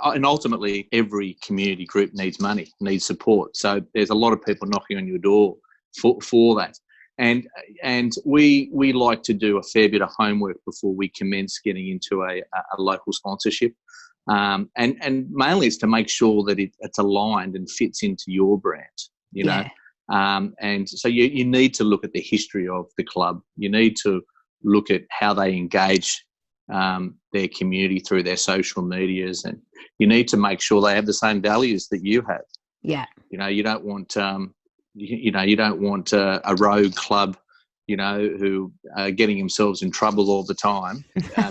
and ultimately every community group needs money, needs support. So there's a lot of people knocking on your door for that. And we like to do a fair bit of homework before we commence getting into a local sponsorship. And mainly it's to make sure that it's aligned and fits into your brand, you know. And so you need to look at the history of the club. You need to look at how they engage their community through their social medias, and you need to make sure they have the same values that you have. Yeah. You know, you don't want you don't want a rogue club, you know, who are getting themselves in trouble all the time.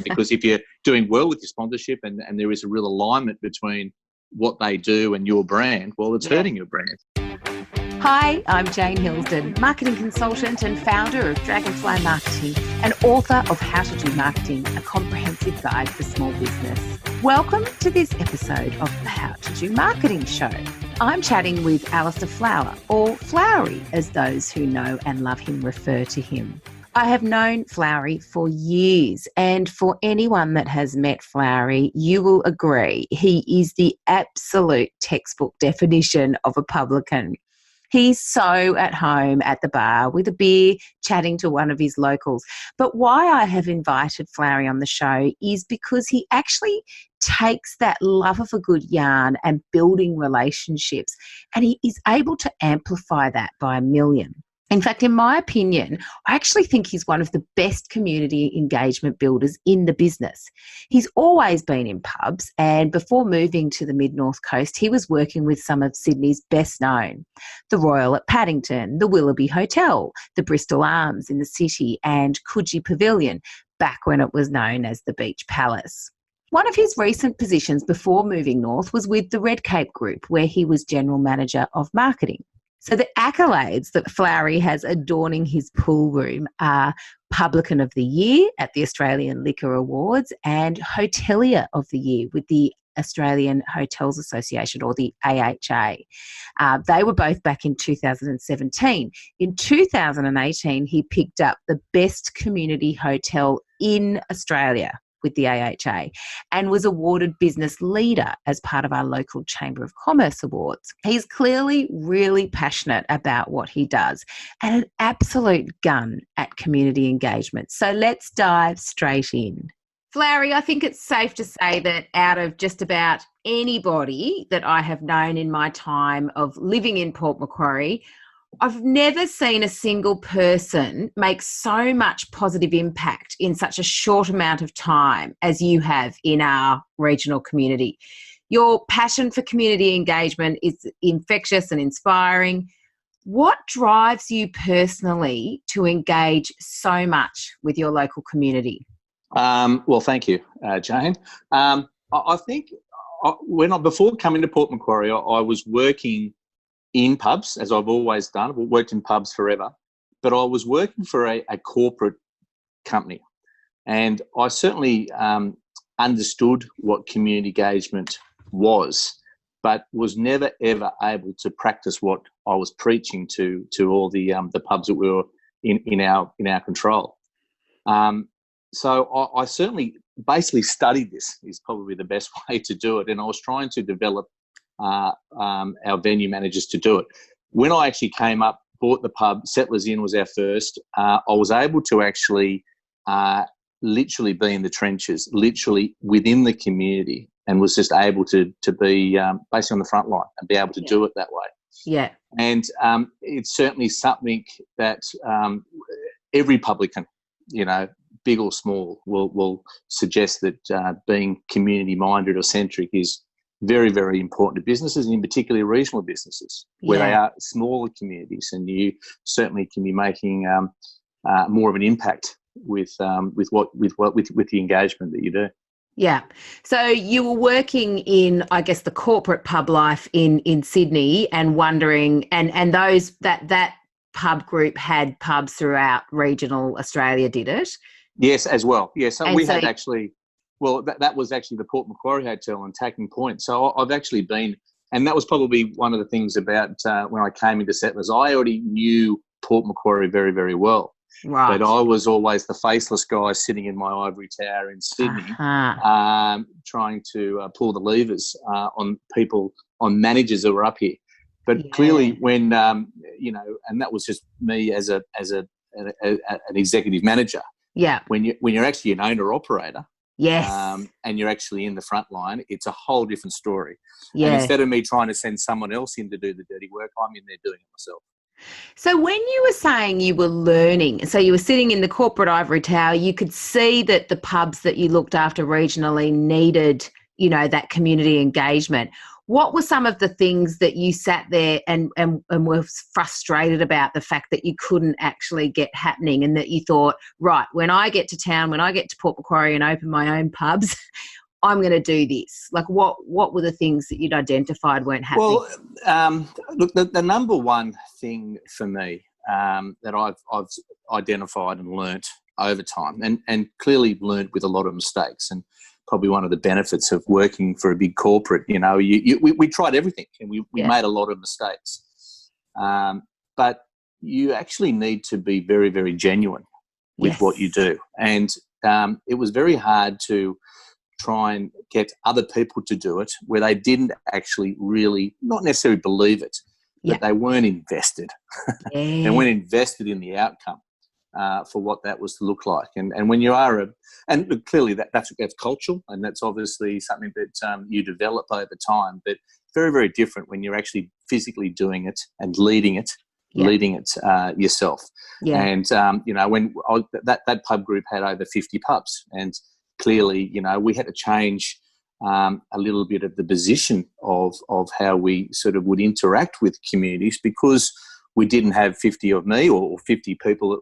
Because if you're doing well with your sponsorship and there is a real alignment between what they do and your brand, well, it's hurting your brand. Hi, I'm Jane Hilsden, marketing consultant and founder of Dragonfly Marketing and author of How to Do Marketing, a comprehensive guide for small business. Welcome to this episode of the How to Do Marketing show. I'm chatting with Alistair Flower, or Flowery, as those who know and love him refer to him. I have known Flowery for years, and for anyone that has met Flowery, you will agree he is the absolute textbook definition of a publican. He's so at home at the bar with a beer, chatting to one of his locals. But why I have invited Flowery on the show is because he actually takes that love of a good yarn and building relationships, and he is able to amplify that by a million. In fact, in my opinion, I actually think he's one of the best community engagement builders in the business. He's always been in pubs, and before moving to the mid-north coast, he was working with some of Sydney's best known. The Royal at Paddington, the Willoughby Hotel, the Bristol Arms in the city, and Coogee Pavilion, back when it was known as the Beach Palace. One of his recent positions before moving north was with the Red Cape Group, where he was General Manager of Marketing. So the accolades that Flowery has adorning his pool room are Publican of the Year at the Australian Liquor Awards and Hotelier of the Year with the Australian Hotels Association, or the AHA. They were both back in 2017. In 2018, he picked up the Best Community Hotel in Australia with the AHA and was awarded Business Leader as part of our local Chamber of Commerce Awards. He's clearly really passionate about what he does and an absolute gun at community engagement. So let's dive straight in. Flowery, I think it's safe to say that out of just about anybody that I have known in my time of living in Port Macquarie, I've never seen a single person make so much positive impact in such a short amount of time as you have in our regional community. Your passion for community engagement is infectious and inspiring. What drives you personally to engage so much with your local community? Well, thank you, Jane. I think before coming to Port Macquarie, I was working in pubs, as I've always done. I've worked in pubs forever, but I was working for a corporate company, and I certainly understood what community engagement was, but was never ever able to practice what I was preaching to all the pubs that were in our control. So I certainly basically studied this, is probably the best way to do it, and I was trying to develop our venue managers to do it. When I actually came up, bought the pub, Settlers Inn was our first, I was able to actually literally be in the trenches, literally within the community, and was just able to be basically on the front line and be able to do it that way. Yeah. And it's certainly something that every publican, you know, big or small, will suggest that being community-minded or centric is very, very important to businesses, and in particular regional businesses, where they are smaller communities, and you certainly can be making more of an impact with the engagement that you do. Yeah. So you were working in, I guess, the corporate pub life in Sydney, and wondering, and those that pub group had pubs throughout regional Australia, did it? Yes, as well. Yes, so had actually. Well, that was actually the Port Macquarie Hotel and Tacking Point. So I've actually been, and that was probably one of the things about when I came into Settlers. I already knew Port Macquarie very, very well. Right. But I was always the faceless guy sitting in my ivory tower in Sydney, trying to pull the levers on people, on managers who were up here. But clearly, when and that was just me as an executive manager. Yeah. When you're actually an owner operator, yes, and you're actually in the front line, it's a whole different story. yeah. And instead of me trying to send someone else in to do the dirty work, I'm in there doing it myself. So when you were saying you were learning, so you were sitting in the corporate ivory tower, you could see that the pubs that you looked after regionally needed, that community engagement. What were some of the things that you sat there and were frustrated about the fact that you couldn't actually get happening, and that you thought, right, when I get to town, when I get to Port Macquarie and open my own pubs, I'm going to do this? Like, what were the things that you'd identified weren't happening? Well, look, the number one thing for me that I've identified and learnt over time, and clearly learnt with a lot of mistakes, and probably one of the benefits of working for a big corporate, we tried everything, and we made a lot of mistakes. But you actually need to be very, very genuine with what you do. And it was very hard to try and get other people to do it where they didn't actually really, not necessarily believe it, but they weren't invested. They weren't invested in the outcome for what that was to look like. And when you are and look, clearly that's cultural, and that's obviously something that you develop over time, but very, very different when you're actually physically doing it and leading it yourself. Yeah. And, when that pub group had over 50 pubs, and clearly, we had to change a little bit of the position of how we sort of would interact with communities, because we didn't have 50 of me or 50 people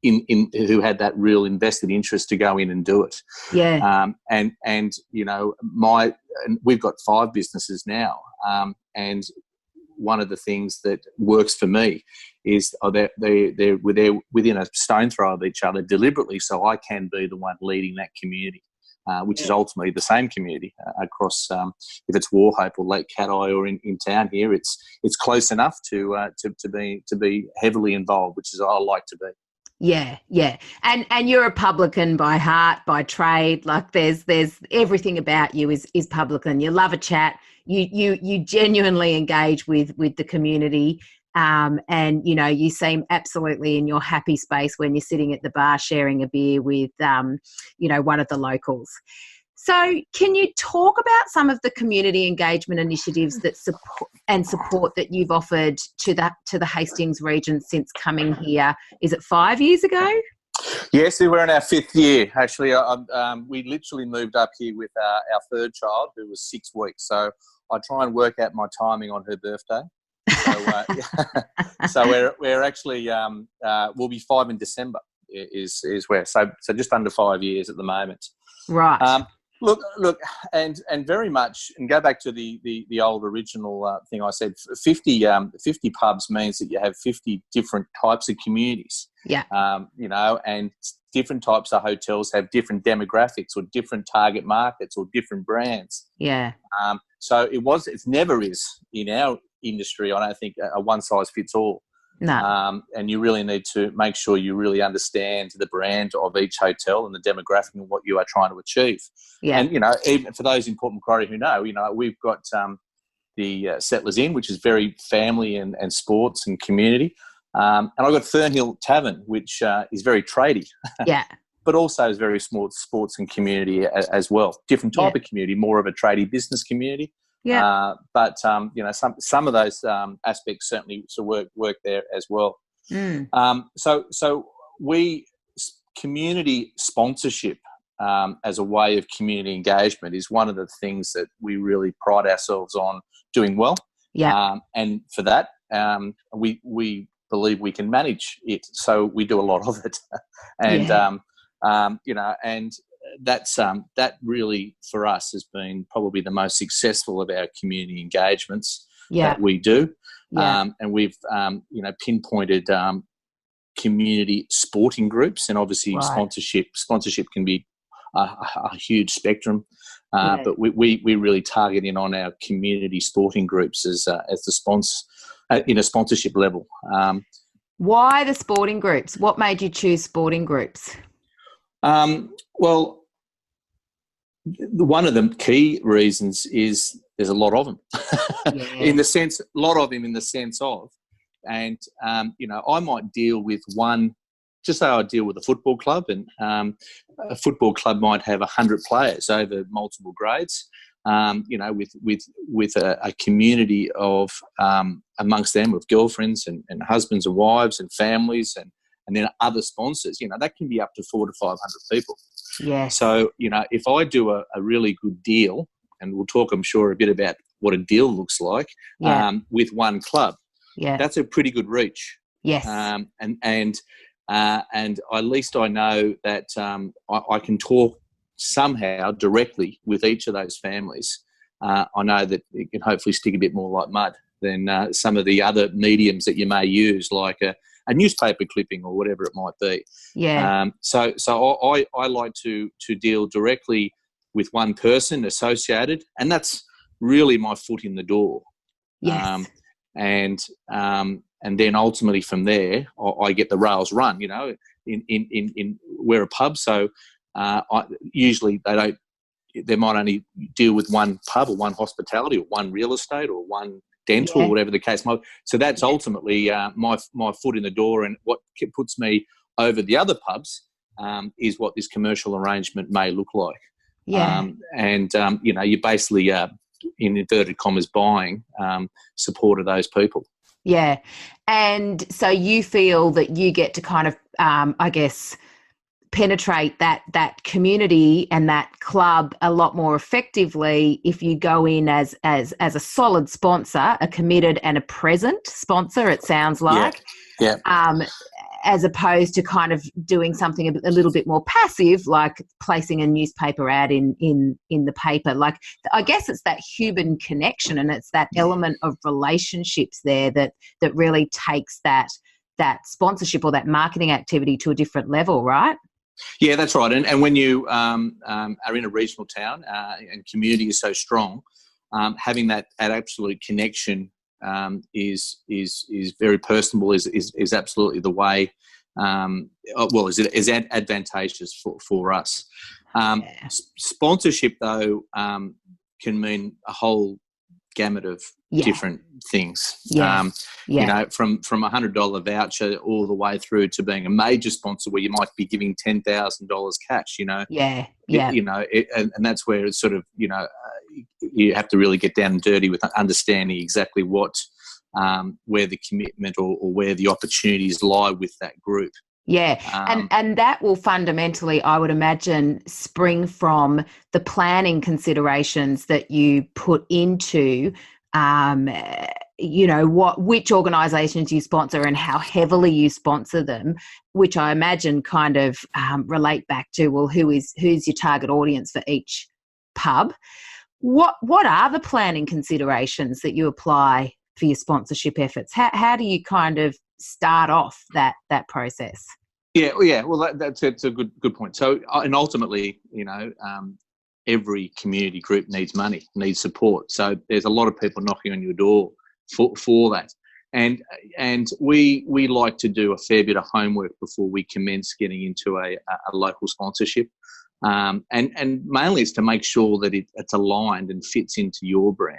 in who had that real invested interest to go in and do it. Yeah. And we've got 5 businesses now, and one of the things that works for me is they're within a stone throw of each other deliberately, so I can be the one leading that community, which is ultimately the same community across. If it's Warhope or Lake Cat Eye or in town here, it's close enough to be heavily involved, which is I like to be. Yeah, yeah. And you're a publican by heart, by trade. Like there's everything about you is publican. You love a chat. You genuinely engage with the community. And you seem absolutely in your happy space when you're sitting at the bar sharing a beer with one of the locals. So can you talk about some of the community engagement initiatives that support that you've offered to the Hastings region since coming here? Is it 5 years ago? Yes, we're in our 5th year. Actually, we literally moved up here with our 3rd child, who was 6 weeks. So I try and work out my timing on her birthday. So we're actually we'll be 5 in December. Is where so just under 5 years at the moment. Right. Look, and very much, and go back to the old original thing I said. 50 pubs means that you have 50 different types of communities. Yeah. And different types of hotels have different demographics or different target markets or different brands. Yeah. So it never is in our industry. I don't think a one size fits all. No. And you really need to make sure you really understand the brand of each hotel and the demographic and what you are trying to achieve. Yeah. And, even for those in Port Macquarie who know, we've got the Settlers Inn, which is very family and sports and community. And I've got Fernhill Tavern, which is very tradie. Yeah. But also is very small sports and community as well. Different type of community, more of a tradie business community. Yeah, but some of those aspects certainly work there as well. Mm. So community sponsorship as a way of community engagement is one of the things that we really pride ourselves on doing well. Yeah, and for that, we believe we can manage it, so we do a lot of it, and and that really for us has been probably the most successful of our community engagements that we do. Yeah. And we've pinpointed community sporting groups, and obviously sponsorship can be a huge spectrum, but we really target in on our community sporting groups as the sponsor in a sponsorship level. Why the sporting groups? What made you choose sporting groups? Well, one of the key reasons is there's a lot of them. Yeah. A lot of them in the sense of, and I might deal with one. Just say I deal with a football club, and a football club might have 100 players over multiple grades. With a community of amongst them, with girlfriends and husbands and wives and families and then other sponsors. That can be up to 400 to 500 people. Yeah. So if I do a really good deal, and we'll talk, I'm sure, a bit about what a deal looks like, with one club, that's a pretty good reach. Yes. And at least I know that I can talk somehow directly with each of those families. I know that it can hopefully stick a bit more like mud than some of the other mediums that you may use, like a newspaper clipping or whatever it might be. Yeah. So I like to deal directly with one person associated, and that's really my foot in the door. Yes. And then ultimately from there, I get the rails run. In we're a pub, so usually they might only deal with one pub or one hospitality or one real estate or one dental or whatever the case might be. So that's ultimately my foot in the door, and what puts me over the other pubs is what this commercial arrangement may look like. Yeah. You basically in inverted commas buying support of those people. Yeah. And so you feel that you get to kind of, I guess, penetrate that community and that club a lot more effectively if you go in as a solid sponsor, a committed and a present sponsor, it sounds like. Yeah. As opposed to kind of doing something a little bit more passive, like placing a newspaper ad in the paper. Like, I guess it's that human connection, and it's that element of relationships there that really takes that sponsorship or that marketing activity to a different level, right? Yeah, that's right. And when you are in a regional town and community is so strong, having that absolute connection is very personable. Is absolutely the way. Is advantageous for us. Sponsorship, though, can mean a whole gamut of different things. From $100 voucher all the way through to being a major sponsor where you might be giving $10,000 cash. And that's where it's sort of you have to really get down and dirty with understanding exactly what where the commitment or where the opportunities lie with that group. Yeah, and that will fundamentally, I would imagine, spring from the planning considerations that you put into, which organisations you sponsor and how heavily you sponsor them, which I imagine kind of relate back to, well, who's your target audience for each pub? What are the planning considerations that you apply for your sponsorship efforts? How do you kind of start off that process? Well, that's a good point. So, and ultimately, every community group needs money, needs support. So there's a lot of people knocking on your door for that, and we like to do a fair bit of homework before we commence getting into a local sponsorship, and mainly it's to make sure that it's aligned and fits into your brand.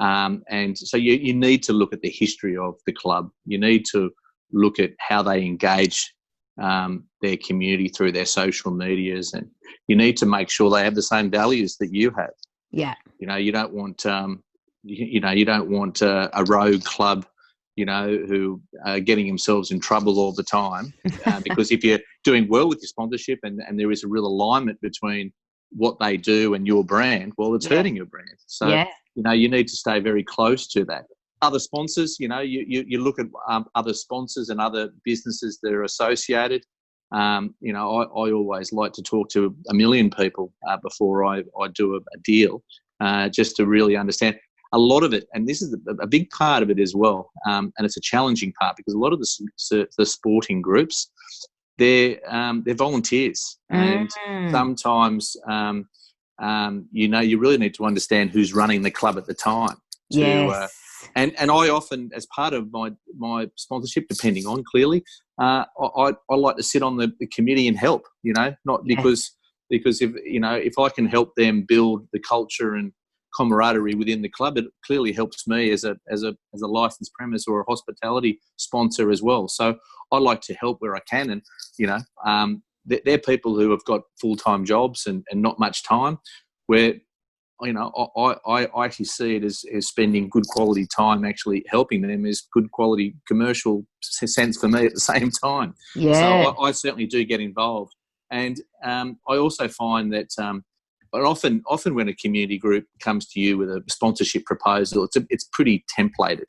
And so you need to look at the history of the club. You need to look at how they engage their community through their social medias, and you need to make sure they have the same values that you have. Yeah. You don't want a rogue club, who are getting themselves in trouble all the time. Because if you're doing well with your sponsorship and there is a real alignment between what they do and your brand, well, it's hurting your brand. So, you need to stay very close to that. Other sponsors, you look at other sponsors and other businesses that are associated. I always like to talk to a million people before I do a deal, just to really understand a lot of it. And this is a big part of it as well. And it's a challenging part because a lot of the sporting groups, they're volunteers. And sometimes, you really need to understand who's running the club at the time. And I often, as part of my sponsorship, depending on clearly, I like to sit on the committee and help. Not because if I can help them build the culture and camaraderie within the club, it clearly helps me as a licensed premise or a hospitality sponsor as well. So I like to help where I can, and they're people who have got full-time jobs and not much time, where I actually see it as spending good quality time actually helping them is good quality commercial sense for me at the same time. Yeah. So I certainly do get involved. And I also find that often when a community group comes to you with a sponsorship proposal, it's pretty templated.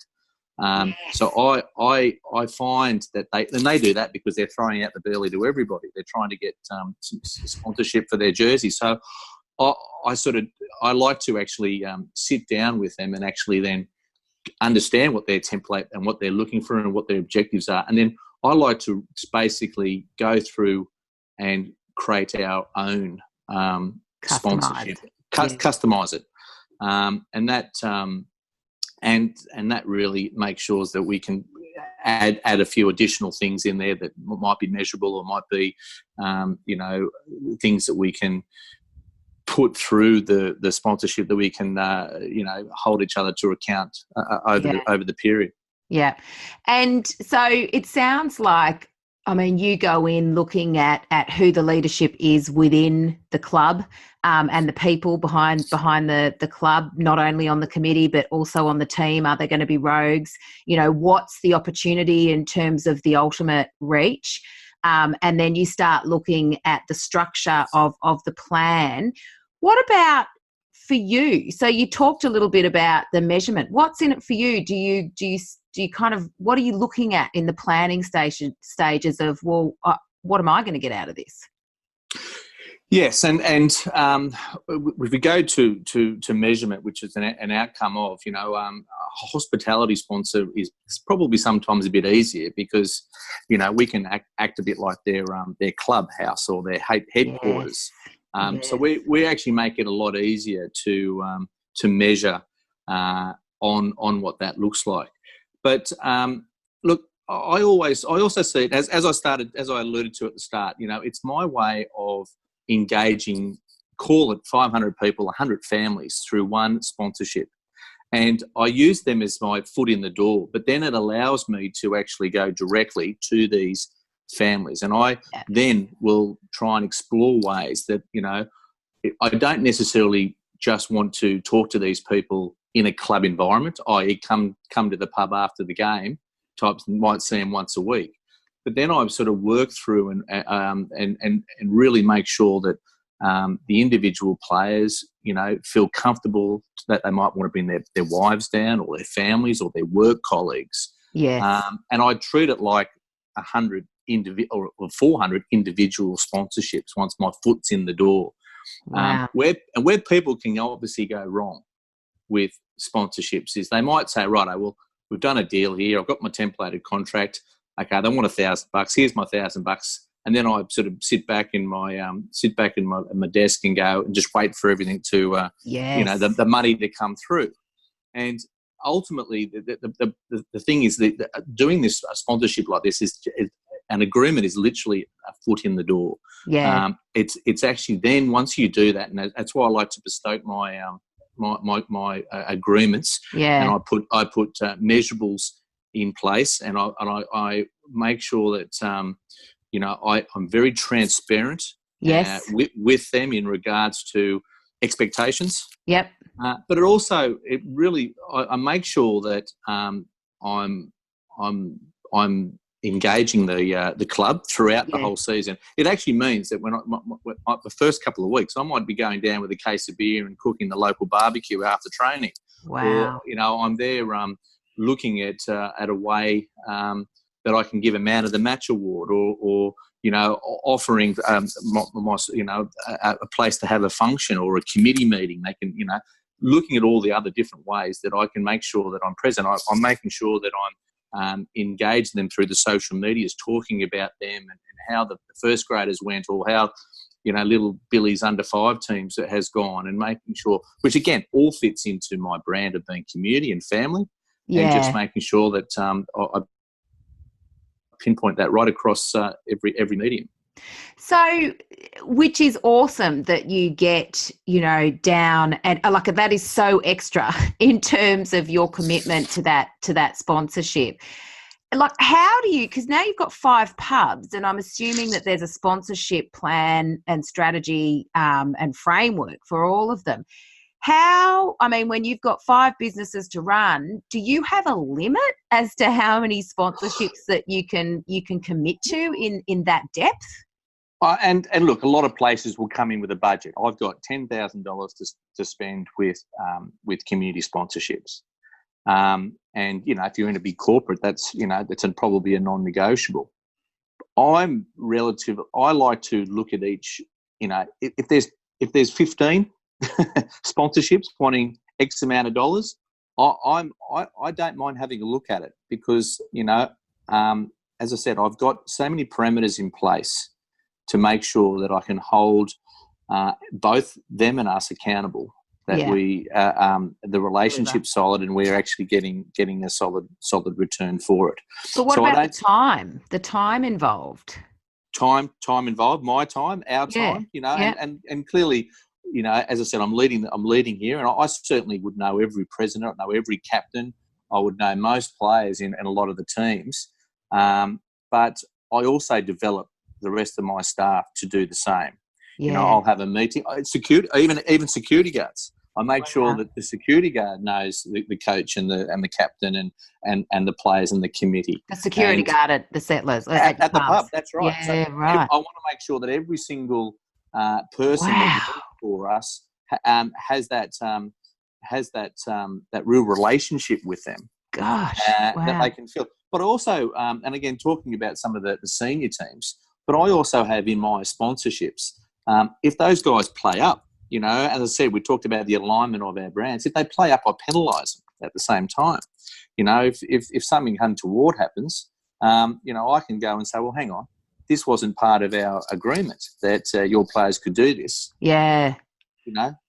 So I find that they do that because they're throwing out the burley to everybody. They're trying to get some sponsorship for their jersey. So I like to actually sit down with them and actually then understand what their template and what they're looking for and what their objectives are. And then I like to basically go through and create our own sponsorship, customize it, and that really makes sure that we can add a few additional things in there that might be measurable or might be things that we can put through the sponsorship that we can hold each other to account over the period. Yeah. And so it sounds like, you go in looking at who the leadership is within the club, and the people behind the club, not only on the committee but also on the team. Are there going to be rogues? What's the opportunity in terms of the ultimate reach? And then you start looking at the structure of the plan. What about for you? So you talked a little bit about the measurement. What's in it for you? Do you kind of, what are you looking at in the planning stages of, what am I going to get out of this? Yes, and if we go to measurement, which is an outcome of, a hospitality sponsor is probably sometimes a bit easier because, we can act a bit like their clubhouse or their headquarters. Yes. So we actually make it a lot easier to measure on what that looks like. But look, I also see it as I alluded to at the start. It's my way of engaging, call it 500 people, 100 families through one sponsorship. And I use them as my foot in the door, but then it allows me to actually go directly to these families. And I then will try and explore ways that, I don't necessarily just want to talk to these people in a club environment, i.e. come to the pub after the game, types might see them once a week. But then I sort of work through and really make sure that the individual players, feel comfortable that they might want to bring their wives down or their families or their work colleagues. Yes. And I treat it like 100 or 400 individual sponsorships once my foot's in the door. Wow. Where people can obviously go wrong with sponsorships is they might say, right, well, we've done a deal here. I've got my templated contract. Okay, they want $1,000. Here's my $1,000, and then I sort of sit back in my desk and go and just wait for everything to the money to come through. And ultimately, the thing is that doing this sponsorship like this is an agreement is literally a foot in the door. Yeah. It's actually then once you do that, and that's why I like to bestow my agreements. Yeah. And I put measurables in place, and I make sure that I'm very transparent. Yes. With them in regards to expectations. Yep. But it really I make sure that I'm engaging the club throughout the whole season. It actually means that when the first couple of weeks, I might be going down with a case of beer and cooking the local barbecue after training. Wow. Or, I'm there looking at a way that I can give a man of the match award, or offering a place to have a function or a committee meeting. They can looking at all the other different ways that I can make sure that I'm present. I'm making sure that I'm engaging them through the social medias, talking about them and how the first graders went, or how little Billy's under 5 teams has gone, and making sure, which again all fits into my brand of being community and family. and just making sure that I pinpoint that right across every medium. So, which is awesome that you get, down and like that is so extra in terms of your commitment to that sponsorship. Like, how do you, because now you've got 5 pubs and I'm assuming that there's a sponsorship plan and strategy and framework for all of them. When you've got 5 businesses to run, do you have a limit as to how many sponsorships that you can commit to in that depth? And look, a lot of places will come in with a budget. I've got $10,000 to spend with community sponsorships. And if you're in a big corporate, that's probably a non-negotiable. I like to look at each. If there's 15 sponsorships wanting X amount of dollars, I don't mind having a look at it because as I said, I've got so many parameters in place to make sure that I can hold both them and us accountable. That we the relationship's solid and we're actually getting a solid return for it. But what about the time? The time involved? Time involved, my time, our time, and clearly, as I said, I'm leading here, and I certainly would know every president, I know every captain, I would know most players in a lot of the teams, but I also develop the rest of my staff to do the same. I'll have a meeting. Security, even security guards. I make sure that the security guard knows the coach and the captain and the players and the committee. The security guard at the Settlers at the pub. That's right. Yeah, so right. I want to make sure that every single person that works for us has that real relationship with them. Gosh, that they can feel. But also, and again, talking about some of the senior teams. But I also have in my sponsorships, if those guys play up, as I said, we talked about the alignment of our brands. If they play up, I penalise them at the same time. If something untoward happens, I can go and say, well, hang on, this wasn't part of our agreement that your players could do this. Yeah.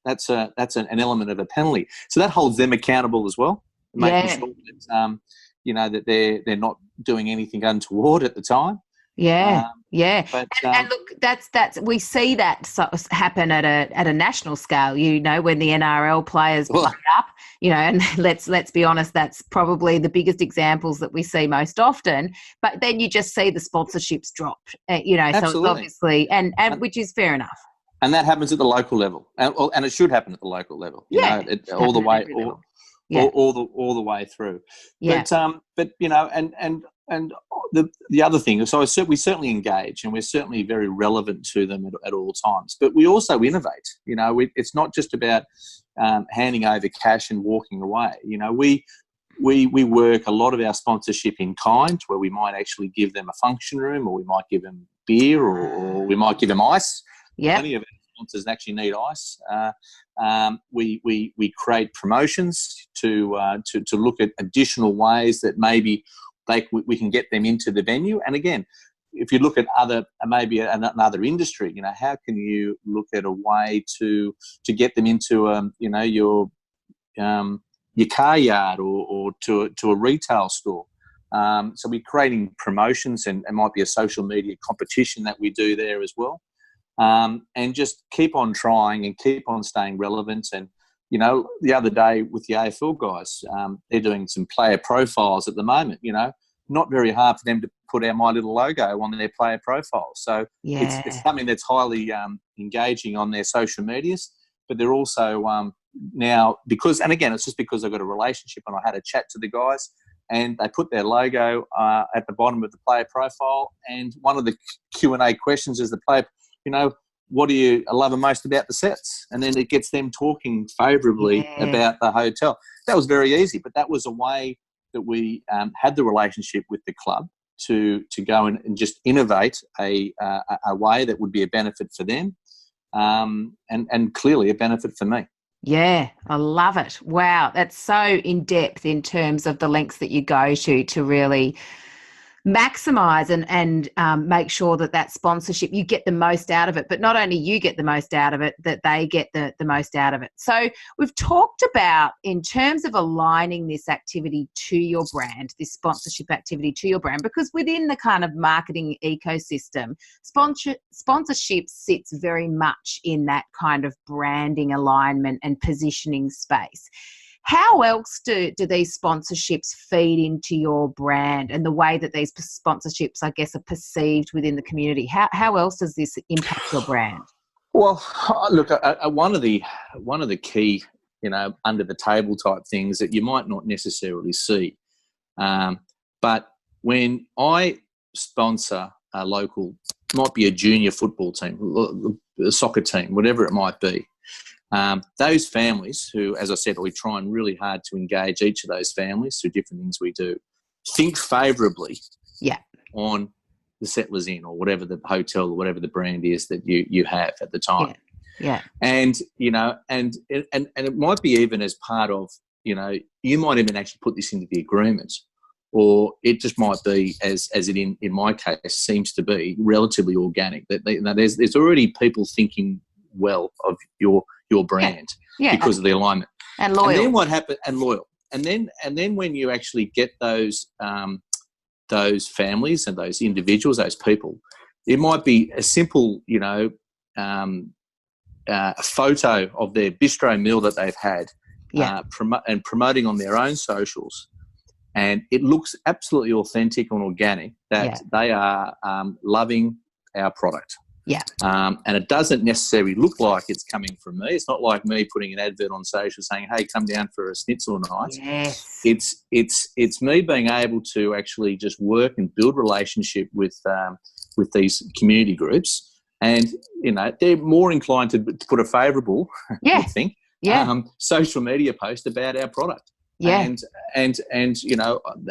That's an element of a penalty. So that holds them accountable as well, making sure that, that they're not doing anything untoward at the time. But, and look, that's we see that happen at a national scale. When the NRL players play up, and let's be honest, that's probably the biggest examples that we see most often. But then you just see the sponsorships drop. Absolutely. So it's obviously and which is fair enough. And that happens at the local level, and it should happen at the local level. All the way, all the way through. Yeah. But and the other thing, so we certainly engage, and we're certainly very relevant to them at all times. But we also innovate. It's not just about handing over cash and walking away. We work a lot of our sponsorship in kind, where we might actually give them a function room, or we might give them beer, or we might give them ice. Yeah. Plenty of our sponsors actually need ice. We create promotions to look at additional ways that maybe we can get them into the venue. And again, if you look at maybe another industry, how can you look at a way to get them into your car yard or to a retail store. So we're creating promotions, and it might be a social media competition that we do there as well. And just keep on trying and keep on staying relevant. And, the other day with the AFL guys, they're doing some player profiles at the moment, not very hard for them to put our My Little logo on their player profile. So it's something that's highly engaging on their social medias, but they're also now and again, it's just because I've got a relationship and I had a chat to the guys, and they put their logo at the bottom of the player profile. And one of the Q&A questions is the player, what do you love most about the Sets? And then it gets them talking favourably about the hotel. That was very easy, but that was a way that we had the relationship with the club to go and just innovate a way that would be a benefit for them, and clearly a benefit for me. Yeah, I love it. Wow, that's so in depth in terms of the lengths that you go to really maximise and make sure that sponsorship, you get the most out of it, but not only you get the most out of it, that they get the most out of it. So we've talked about, in terms of aligning this activity to your brand, this sponsorship activity to your brand, because within the kind of marketing ecosystem, sponsorship sits very much in that kind of branding alignment and positioning space. How else do these sponsorships feed into your brand and the way that these sponsorships, I guess, are perceived within the community? How else does this impact your brand? Well, look, one of the key, under the table type things that you might not necessarily see, but when I sponsor a local, might be a junior football team, a soccer team, whatever it might be, those families who, as I said, we try and really hard to engage each of those families through different things we do, think favourably on the Settlers Inn or whatever the hotel or whatever the brand is that you have at the time. Yeah. And, and it might be even as part of, you might even actually put this into the agreement, or it just might be, as it in my case seems to be, relatively organic. That there's already people thinking well of your brand because of the alignment and loyal. And then what happened? And loyal. And then when you actually get those families and those individuals, those people, it might be a simple, a photo of their bistro meal that they've had, and promoting on their own socials, and it looks absolutely authentic and organic that they are loving our product. Yeah. And it doesn't necessarily look like it's coming from me. It's not like me putting an advert on social saying, "Hey, come down for a schnitzel night." Yes. It's me being able to actually just work and build relationship with these community groups, and they're more inclined to put a favourable, I think, social media post about our product. Yeah. And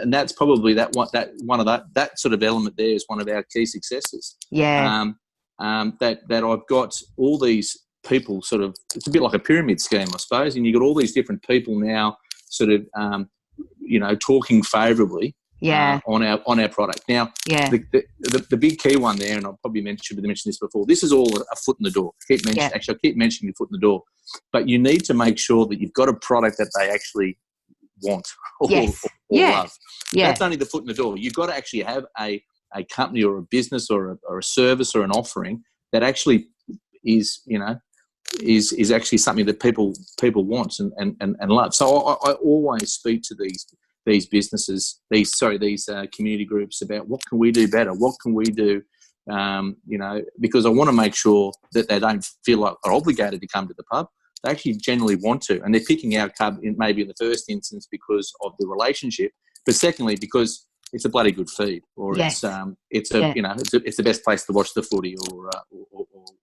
that's probably that sort of element there is one of our key successes. Yeah. That I've got all these people sort of, it's a bit like a pyramid scheme, I suppose, and you've got all these different people now sort of, talking favourably on our product. Now, the big key one there, and I probably should have mentioned this before, this is all a foot in the door. Actually, I keep mentioning the foot in the door, but you need to make sure that you've got a product that they actually want or love. Yeah. That's only the foot in the door. You've got to actually have a company or a business or a service or an offering that actually is actually something that people want and love. So I always speak to these businesses, these community groups about what can we do better, what can we do, because I want to make sure that they don't feel like they're obligated to come to the pub. They actually generally want to, and they're picking our pub maybe in the first instance because of the relationship, but secondly because it's a bloody good feed, or it's the best place to watch the footy, or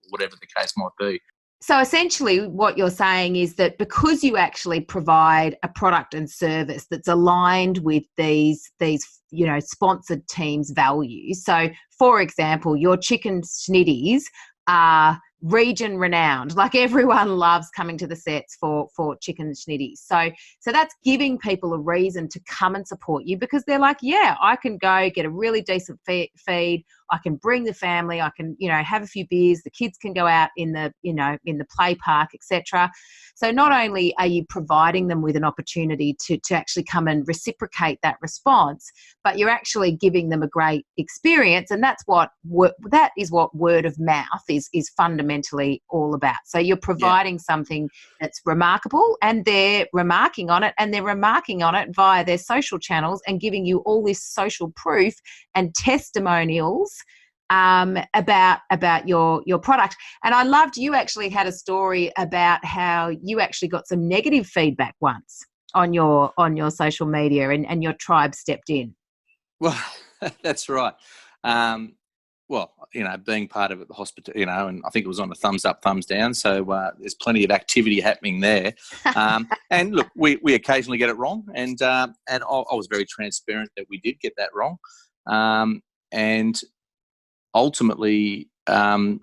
whatever the case might be. So essentially what you're saying is that because you actually provide a product and service that's aligned with these sponsored teams' values. So, for example, your chicken schnitties are region renowned. Like, everyone loves coming to the sets for chicken schnitties. So that's giving people a reason to come and support you, because they're like, I can go get a really decent feed. I can bring the family. I can, have a few beers. The kids can go out in the play park, etc. So not only are you providing them with an opportunity to actually come and reciprocate that response, but you're actually giving them a great experience. And that is what word of mouth is fundamentally all about. So you're providing something that's remarkable, and they're remarking on it, via their social channels and giving you all this social proof and testimonials about your product. And I loved, you actually had a story about how you actually got some negative feedback once on your social media, and your tribe stepped in. Well, that's right. Being part of it, the hospital, and I think it was on a thumbs up, thumbs down. So there's plenty of activity happening there. And look, we occasionally get it wrong, and I was very transparent that we did get that wrong. And ultimately, and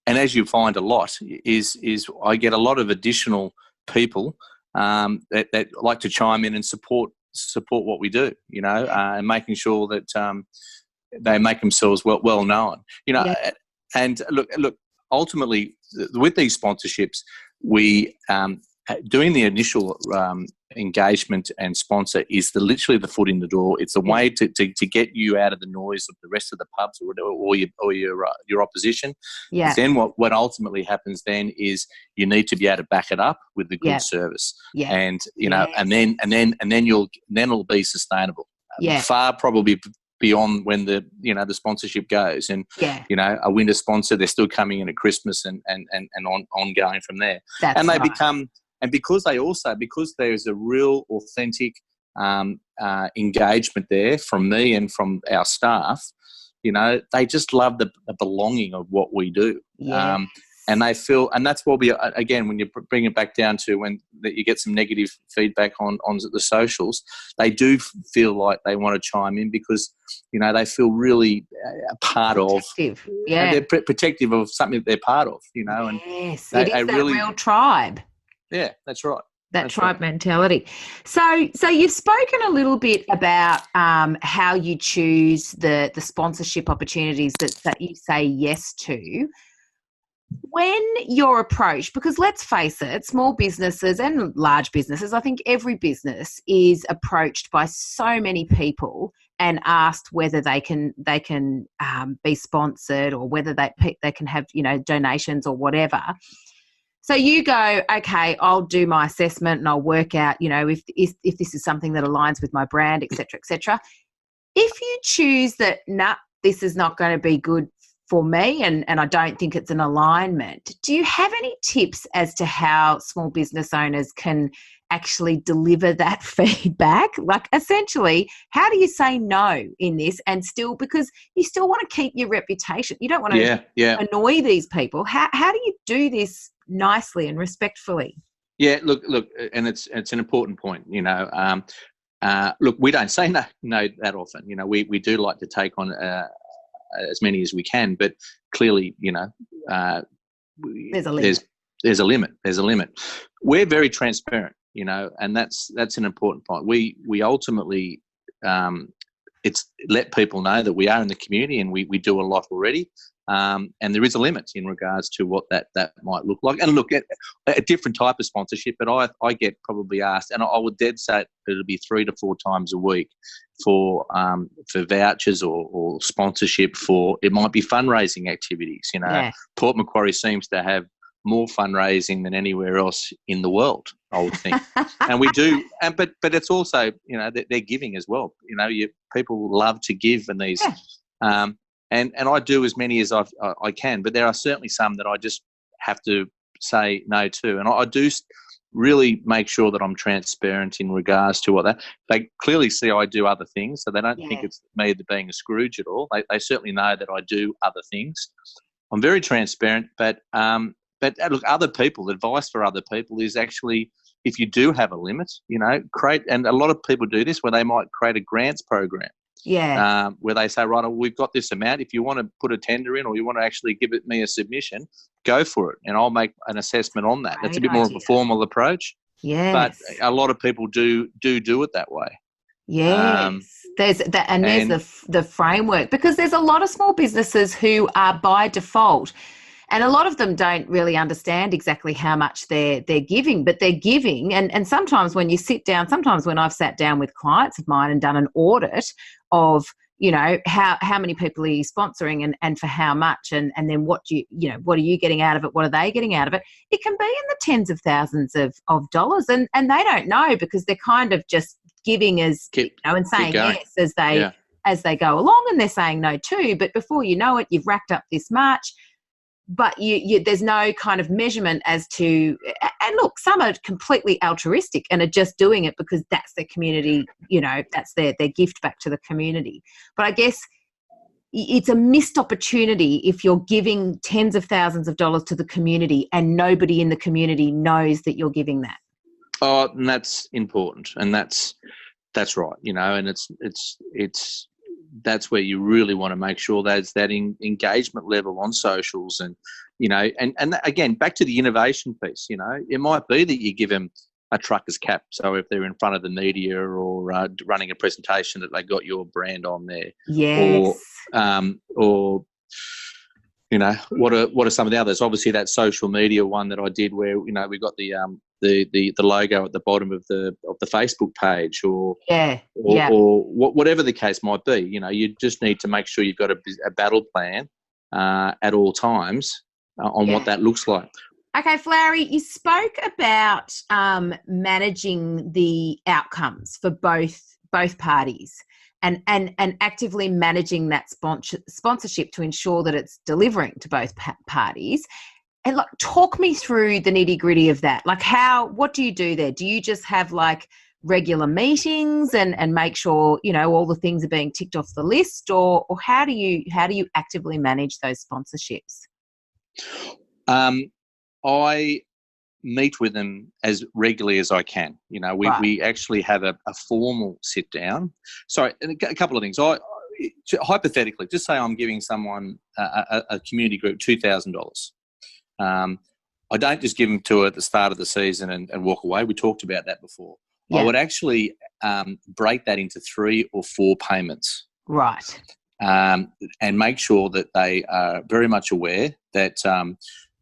as you find a lot, is I get a lot of additional people that like to chime in and support support what we do, and making sure that they make themselves well known, And look, ultimately with these sponsorships, we doing the initial engagement and sponsor is literally the foot in the door. It's a way to get you out of the noise of the rest of the pubs or your opposition. Yeah. Then what ultimately happens then is you need to be able to back it up with the good service. Yeah. And and then it'll be sustainable. Yeah. Far probably beyond when the sponsorship goes, and a winter sponsor, they're still coming in at Christmas and ongoing from there. That's and they right. become, and because there's a real authentic engagement there from me and from our staff, they just love the belonging of what we do. Yeah. And they feel, and that's what we, again, when you bring it back down to when you get some negative feedback on the socials, they do feel like they want to chime in because, they feel really a part protective. of. Yeah. They're protective of something that they're part of, and yes, they, it is that really, real tribe. Yeah, that's right. That tribe mentality. So you've spoken a little bit about how you choose the sponsorship opportunities that you say yes to. When you're approached, because let's face it, small businesses and large businesses, I think every business is approached by so many people and asked whether they can be sponsored or whether they can have donations or whatever. So you go, okay, I'll do my assessment and I'll work out, if this is something that aligns with my brand, et cetera, et cetera. If you choose that, this is not going to be good for me and I don't think it's an alignment, do you have any tips as to how small business owners can actually deliver that feedback? Like, essentially, how do you say no in this and still, because you still want to keep your reputation, you don't want to annoy these people. How do you do this nicely and respectfully? Yeah, look, and it's an important point. Look, we don't say no that often. We do like to take on as many as we can, but clearly, there's a limit. There's a limit. We're very transparent, and that's an important point. We ultimately it's let people know that we are in the community and we do a lot already. And there is a limit in regards to what that might look like. And look, at a different type of sponsorship, but I get probably asked, and I would dead say it'll be 3 to 4 times a week for vouchers or sponsorship for, it might be fundraising activities. Port Macquarie seems to have more fundraising than anywhere else in the world, I would think. And we do, but it's also, they're giving as well. People love to give in these. Yeah. And I do as many as I can, but there are certainly some that I just have to say no to. And I do really make sure that I'm transparent in regards to what they clearly see I do other things, so they don't think it's me being a Scrooge at all. They certainly know that I do other things. I'm very transparent, but look, other people, advice for other people is actually, if you do have a limit, create, and a lot of people do this, where they might create a grants program. Yeah. Where they say, right, we've got this amount. If you want to put a tender in or you want to actually give me a submission, go for it. And I'll make an assessment on that. That's a bit more of a formal approach. Yes. But a lot of people do it that way. Yes. There's that, and there's the framework, because there's a lot of small businesses who are by default, and a lot of them don't really understand exactly how much they're giving, but they're giving. And sometimes when you sit down, sometimes when I've sat down with clients of mine and done an audit of, how many people are you sponsoring and for how much, and then what are you getting out of it? What are they getting out of it? It can be in the tens of thousands of dollars, and they don't know, because they're kind of just giving as, and saying yes as they go along, and they're saying no too. But before you know it, you've racked up this much. But there's no kind of measurement as to, and look, some are completely altruistic and are just doing it because that's their community, that's their gift back to the community. But I guess it's a missed opportunity if you're giving tens of thousands of dollars to the community and nobody in the community knows that you're giving that. Oh, and that's important, and that's right, and it's that's where you really want to make sure there's that engagement level on socials, and and again, back to the innovation piece. It might be that you give them a trucker's cap. So if they're in front of the media or running a presentation, that they got your brand on there. Yes. Or what are some of the others? Obviously, that social media one that I did, where we got the logo at the bottom of the Facebook page, or whatever the case might be. You just need to make sure you've got a battle plan at all times on what that looks like. Okay, Flowery, you spoke about managing the outcomes for both parties and actively managing that sponsorship to ensure that it's delivering to both parties. And talk me through the nitty-gritty of that. What do you do there? Do you just have regular meetings and make sure all the things are being ticked off the list, or how do you actively manage those sponsorships? I meet with them as regularly as I can. We actually have a formal sit down. Sorry, a couple of things. Hypothetically, just say I'm giving someone a community group $2,000. I don't just give them to at the start of the season and walk away. We talked about that before. Yeah. I would actually break that into 3 or 4 payments. Right. And make sure that they are very much aware that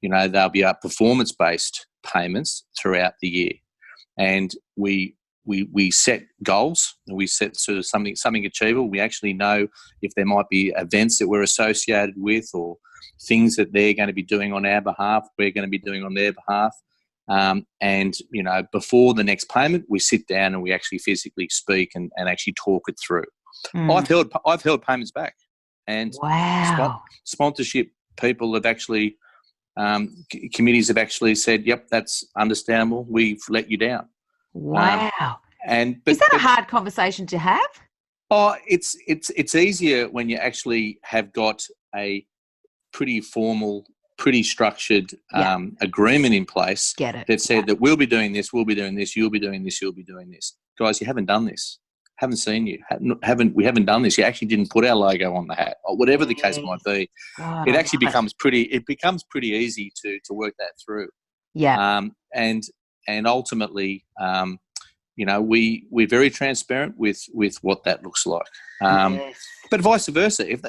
they'll be performance-based payments throughout the year, and we set goals, and we set sort of something achievable. We actually know if there might be events that we're associated with, or things that they're going to be doing on our behalf, we're going to be doing on their behalf. And before the next payment, we sit down and we actually physically speak and actually talk it through. I've held payments back, and sponsorship people have actually. Committees have actually said, "Yep, that's understandable. We've let you down." Wow! Is that a hard conversation to have? Oh, it's easier when you actually have got a pretty formal, pretty structured agreement in place that said that we'll be doing this, we'll be doing this, you'll be doing this, you'll be doing this. Guys, you haven't done this. Haven't seen you. We haven't done this. You actually didn't put our logo on the hat, or whatever the case might be. God, it actually becomes pretty easy to work that through. Yeah. And ultimately, we're very transparent with what that looks like. But vice versa, if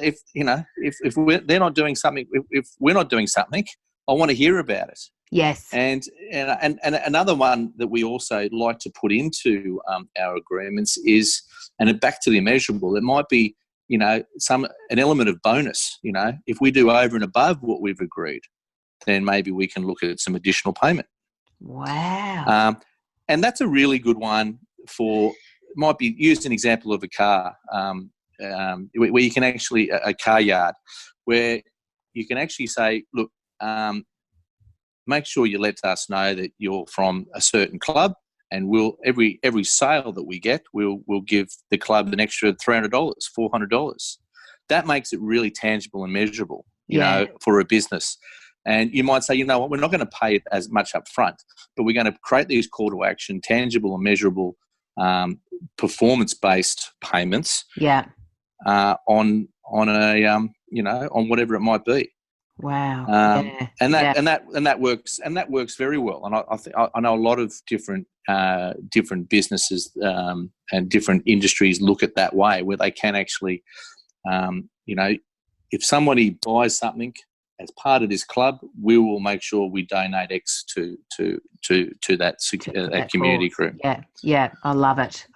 they're not doing something, if we're not doing something, I want to hear about it. Yes. And another one that we also like to put into our agreements is, and back to the immeasurable, it might be, an element of bonus. If we do over and above what we've agreed, then maybe we can look at some additional payment. Wow. And that's a really good one might be used an example of a car, where you can actually, a car yard, where you can actually say, look, make sure you let us know that you're from a certain club, and we'll every sale that we get, we'll give the club an extra $300, $400. That makes it really tangible and measurable, for a business. And you might say, you know what, we're not going to pay as much up front, but we're going to create these call to action, tangible and measurable, performance-based payments. Yeah. On whatever it might be. Wow. And that works very well. And I know a lot of different businesses and different industries look at that way, where they can actually, if somebody buys something as part of this club, we will make sure we donate X to that community group. Yeah, I love it.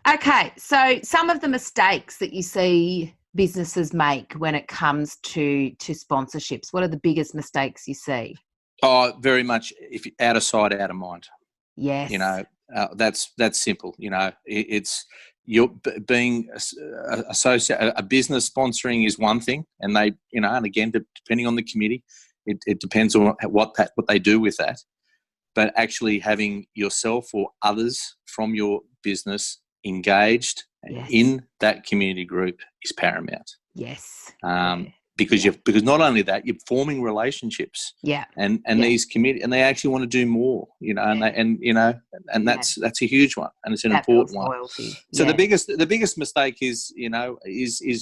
Okay, so some of the mistakes that you see businesses make when it comes to sponsorships, what are the biggest mistakes you see? Oh, very much if out of sight, out of mind. Yes. That's simple. It's you're being associated. A business sponsoring is one thing, and they, and again, depending on the committee, it depends on what they do with that. But actually having yourself or others from your business engaged in that community group is paramount. Yes. Because not only that, you're forming relationships. Yeah. And these committee, and they actually want to do more, and that's a huge one, and it's an important one. Loyalty. So the biggest mistake is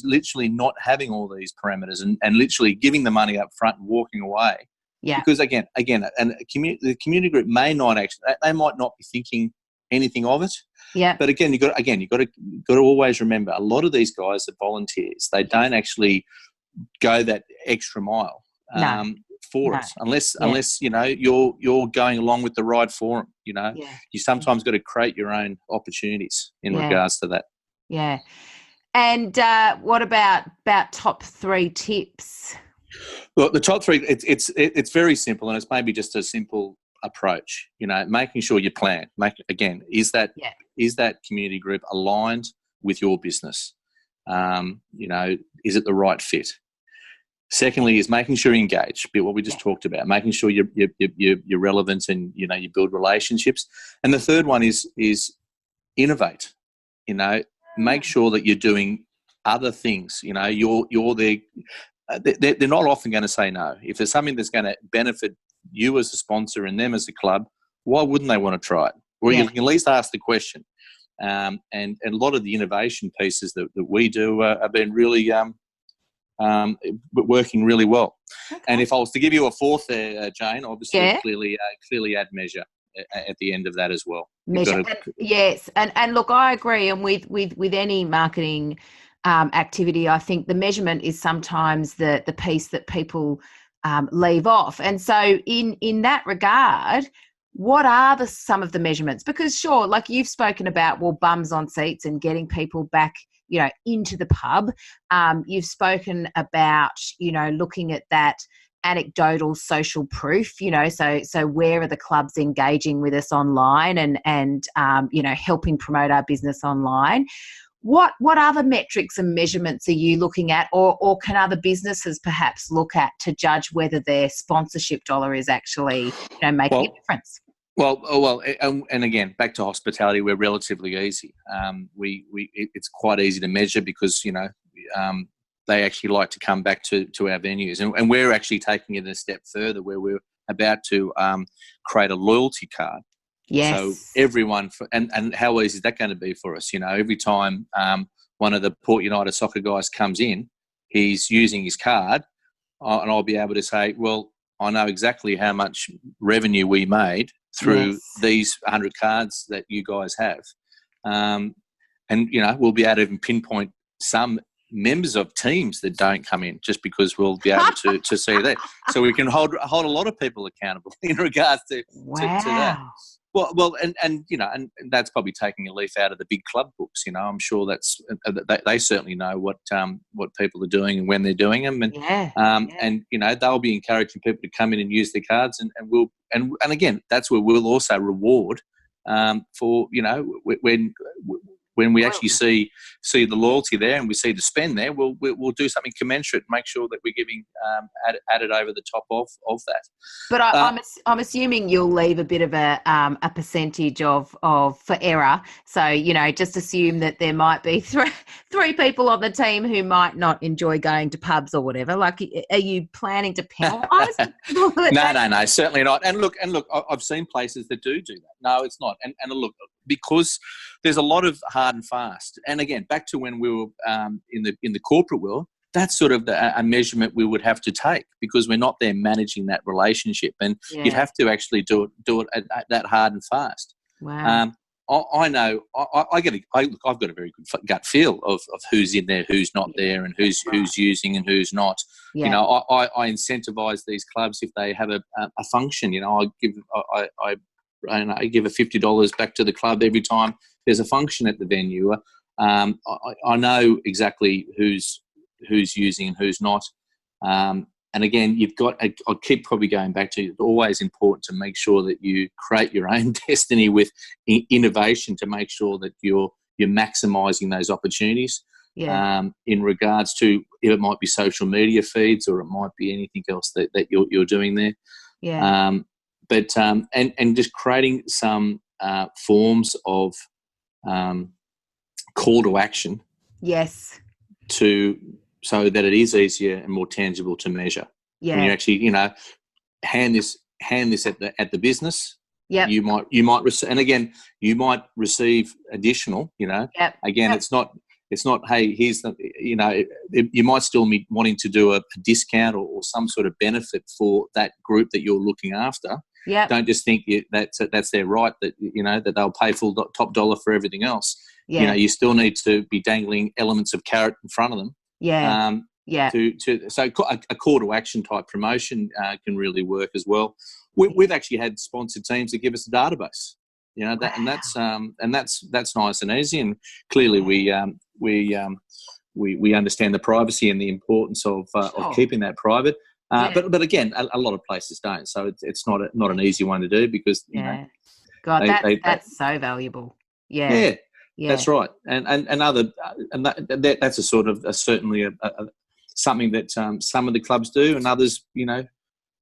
literally not having all these parameters and literally giving the money up front and walking away Yeah. Because again, and the community group may not actually, they might not be thinking anything of it. Yeah. But again, you got to always remember, a lot of these guys are volunteers. They don't actually go that extra mile for us, unless you're going along with the ride for them. You sometimes got to create your own opportunities in regards to that. Yeah. And what about top 3 tips? Well, the top 3, it's very simple, and it's maybe just a simple approach. Making sure you plan. Is that community group aligned with your business? Is it the right fit? Secondly, is making sure you engage. What we just talked about, making sure you're relevant and you build relationships. And the third one is innovate. Make sure that you're doing other things. You're there. They're not often going to say no. If there's something that's going to benefit you as a sponsor and them as a club, why wouldn't they want to try it? Or you can at least ask the question. And a lot of the innovation pieces that we do have been really working really well. Okay. And if I was to give you a fourth there, Jane, obviously clearly add measure at the end of that as well. Measure. Yes. And look, I agree. And with any marketing activity, I think the measurement is sometimes the piece that people leave off. And so in that regard, what are some of the measurements? Because sure, like you've spoken about, bums on seats and getting people back, into the pub. You've spoken about, looking at that anecdotal social proof, so where are the clubs engaging with us online and helping promote our business online? What other metrics and measurements are you looking at, or can other businesses perhaps look at to judge whether their sponsorship dollar is actually making a difference? Well, and again, back to hospitality, we're relatively easy. It's quite easy to measure because they actually like to come back to our venues, and we're actually taking it a step further where we're about to create a loyalty card. Yes. So everyone, and how easy is that going to be for us? Every time one of the Port United soccer guys comes in, he's using his card, and I'll be able to say, well, I know exactly how much revenue we made through these 100 cards that you guys have. And, we'll be able to even pinpoint some members of teams that don't come in just because we'll be able to see that. So we can hold a lot of people accountable in regards to that. Well, and that's probably taking a leaf out of the big club books. I'm sure that's they certainly know what people are doing and when they're doing them, and they'll be encouraging people to come in and use their cards, and we'll and again that's where we'll also reward for when we actually see the loyalty there and we see the spend there, we'll do something commensurate, make sure that we're giving added over the top of that. But I'm assuming you'll leave a bit of a percentage of for error. So just assume that there might be three people on the team who might not enjoy going to pubs or whatever. Like, are you planning to penalise? No, certainly not. And look, I've seen places that do that. No, it's not. And look, because there's a lot of hard and fast. And again, back to when we were in the corporate world, that's sort of a measurement we would have to take because we're not there managing that relationship, and you'd have to actually do it at that hard and fast. Wow. I know I've got a very good gut feel of who's in there, who's not there, and who's using and who's not. Yeah. I incentivize these clubs if they have a function. I give a $50 back to the club every time there's a function at the venue. I know exactly who's using and who's not. And again, I'll keep probably going back to, it's always important to make sure that you create your own destiny with innovation to make sure that you're maximising those opportunities. Yeah. In regards to, it might be social media feeds or it might be anything else that you're doing there. Yeah. But and just creating some forms of call to action. Yes. So that it is easier and more tangible to measure. Yeah. When you actually, hand this at the business. Yeah. You might receive, and again, you might receive additional. Yep. Again, yep. it's not It's not, hey, here's the, you might still be wanting to do a discount or some sort of benefit for that group that you're looking after. Yeah. Don't just think that's their right, that, that they'll pay full top dollar for everything else. Yeah. You still need to be dangling elements of carrot in front of them. Yeah. So a call to action type promotion can really work as well. We've actually had sponsored teams that give us a database, and that's nice and easy. And clearly we understand the privacy and the importance of keeping that private. But again, a lot of places don't. So it's not an easy one to do because God, that's so valuable. Yeah. That's right. And that's a sort of certainly something that some of the clubs do, and others,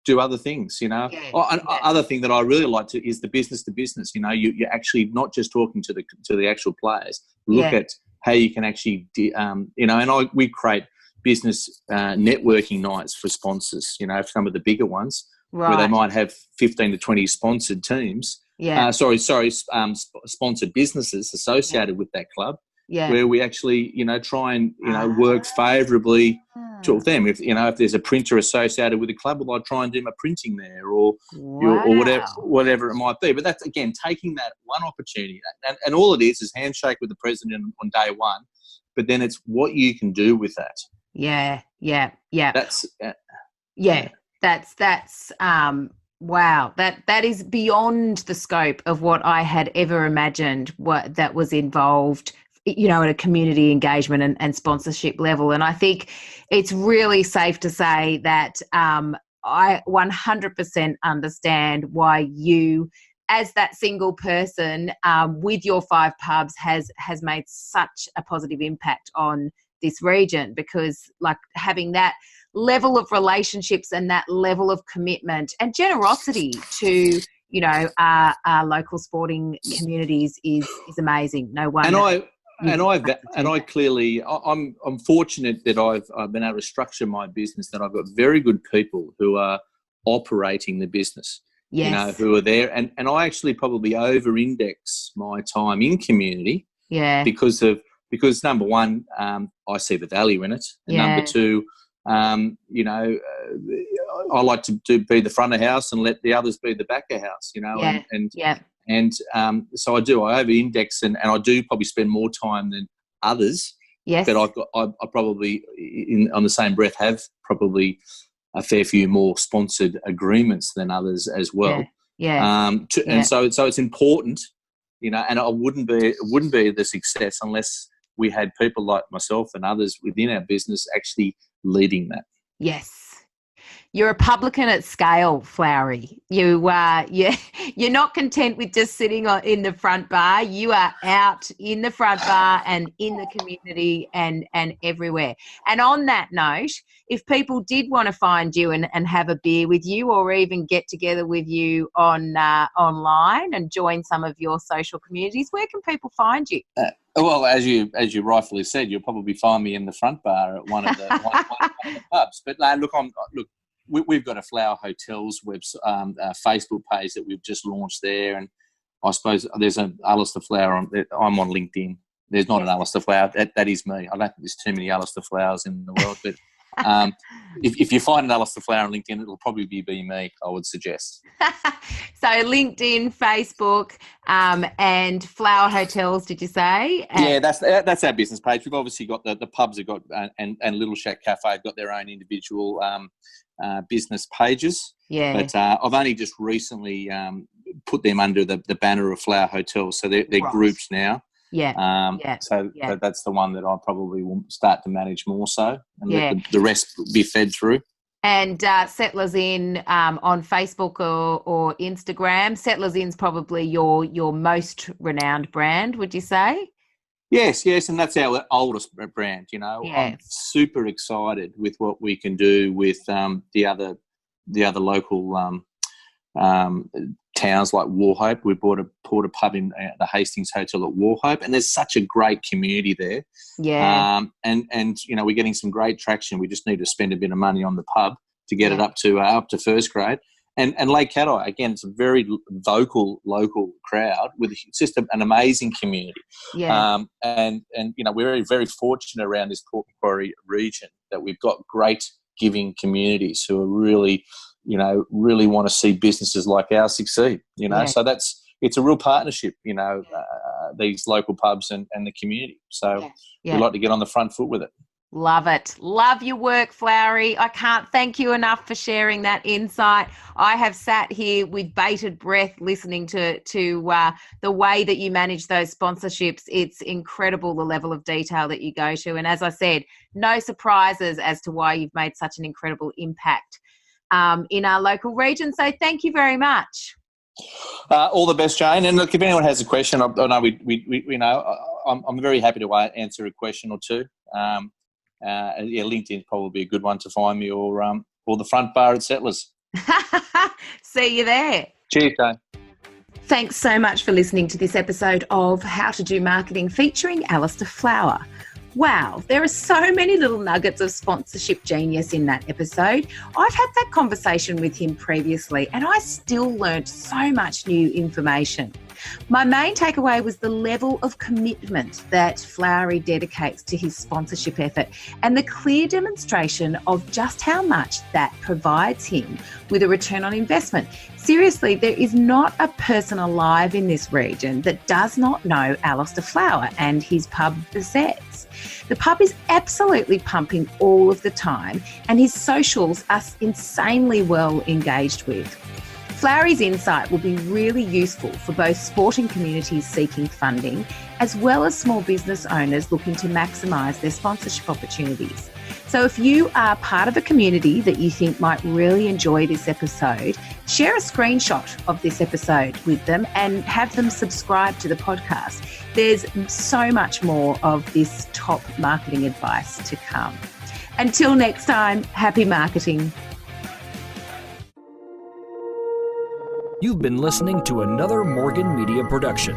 do other things. Other thing that I really like is the business to business. You're actually not just talking to the actual players. Look at how you can actually, we create business networking nights for sponsors. Some of the bigger ones where they might have 15 to 20 sponsored teams. Sponsored businesses associated with that club. Where we actually, try and, work favourably to them. If there's a printer associated with the club, well, I try and do my printing there or whatever it might be. But that's, again, taking that one opportunity. And all it is handshake with the president on day one, but then it's what you can do with that. That's wow, that is beyond the scope of what I had ever imagined that was involved, at a community engagement and sponsorship level. And I think it's really safe to say that I 100% understand why you, as that single person with your 5 pubs, has made such a positive impact on this region, because like having that level of relationships and that level of commitment and generosity to our local sporting communities is amazing. No wonder. I'm fortunate that I've been able to structure my business, that I've got very good people who are operating the business. Who are there, and I actually probably over-index my time in community. Because number one, I see the value in it, and number two, I like to be the front of house and let the others be the back of house, so I do. I over-index and I do probably spend more time than others. Yes. But I probably, on the same breath, have probably a fair few more sponsored agreements than others as well. And so it's important, and it wouldn't be the success unless we had people like myself and others within our business actually leading that. Yes. You're a publican at scale, Flowery. You're not content with just sitting in the front bar. You are out in the front bar and in the community and everywhere. And on that note, if people did want to find you and have a beer with you, or even get together with you online and join some of your social communities, where can people find you? Well, as you rightfully said, you'll probably find me in the front bar at one of the pubs. But we've got a Flower Hotels Facebook page that we've just launched there, and I suppose there's an Alistair Flower I'm on LinkedIn. There's not an Alistair Flower. That is me. I don't think there's too many Alistair Flowers in the world, but if you find an Alistair Flower on LinkedIn, it'll probably be me, I would suggest. So LinkedIn, Facebook, and Flower Hotels, did you say? That's our business page. We've obviously got the pubs have got and Little Shack Cafe have got their own individual business pages. Yeah. But I've only just recently put them under the banner of Flower Hotels, so they're groups now. So that's the one that I probably will start to manage more so, and let the rest be fed through. And Settlers Inn on Facebook or Instagram. Settlers Inn's probably your most renowned brand, would you say? Yes, and that's our oldest brand. I'm super excited with what we can do with the other local towns like Warhope. We bought a pub in the Hastings Hotel at Warhope, and there's such a great community there. And we're getting some great traction. We just need to spend a bit of money on the pub to get it up to first grade. And Lake Cat-Eye, again, it's a very vocal local crowd with just an amazing community. Yeah. And we're very, very fortunate around this Port Macquarie region that we've got great giving communities who are really, really want to see businesses like ours succeed, Yeah. So it's a real partnership, these local pubs and the community. So we like to get on the front foot with it. Love it. Love your work, Flowery. I can't thank you enough for sharing that insight. I have sat here with bated breath listening to the way that you manage those sponsorships. It's incredible the level of detail that you go to. And as I said, no surprises as to why you've made such an incredible impact in our local region. So thank you very much. All the best, Jane. And look, if anyone has a question, I know I'm very happy to answer a question or two. LinkedIn is probably a good one to find me, or the front bar at Settlers. See you there. Cheers, Jane. Thanks so much for listening to this episode of How to Do Marketing featuring Alistair Flower. Wow, there are so many little nuggets of sponsorship genius in that episode. I've had that conversation with him previously and I still learnt so much new information. My main takeaway was the level of commitment that Flowery dedicates to his sponsorship effort and the clear demonstration of just how much that provides him with a return on investment. Seriously, there is not a person alive in this region that does not know Alistair Flower and his pub, The Sets. The pub is absolutely pumping all of the time and his socials are insanely well engaged with. Flowery's insight will be really useful for both sporting communities seeking funding as well as small business owners looking to maximise their sponsorship opportunities. So if you are part of a community that you think might really enjoy this episode, share a screenshot of this episode with them and have them subscribe to the podcast. There's so much more of this top marketing advice to come. Until next time, happy marketing. You've been listening to another Morgan Media production.